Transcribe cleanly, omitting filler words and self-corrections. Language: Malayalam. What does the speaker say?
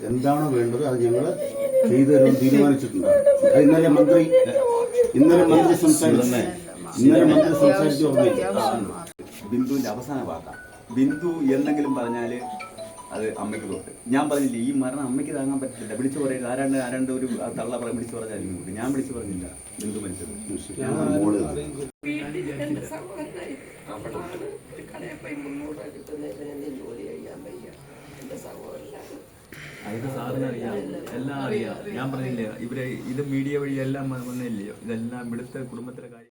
എന്താണോ വേണ്ടത് അത് ഞങ്ങൾ ചെയ്തു തരുമെന്ന് തീരുമാനിച്ചിട്ടുണ്ട്. ഇന്നലെ മന്ത്രി സംസാരിച്ചു പറഞ്ഞു. ബിന്ദുവിന്റെ അവസാന വാക്കാണ്. ബിന്ദു എന്തെങ്കിലും പറഞ്ഞാല് അത് അമ്മയ്ക്ക് തൊട്ട്. ഞാൻ പറഞ്ഞില്ല, ഈ മരണം അമ്മയ്ക്ക് താങ്ങാൻ പറ്റില്ല. വിളിച്ചു പറയരുത്. ആരാണ്ട് ഒരു തള്ള വിളിച്ചു പറഞ്ഞാൽ ഞാൻ വിളിച്ചു പറഞ്ഞില്ല. ബിന്ദു മരിച്ചത് അതൊക്കെ സാറിന് അറിയാം, എല്ലാം അറിയാം. ഞാൻ പറഞ്ഞില്ലേ, ഇത് മീഡിയ വഴി എല്ലാം വന്നില്ലയോ. ഇതെല്ലാം ഇവിടുത്തെ കുടുംബത്തിലെ കാര്യം.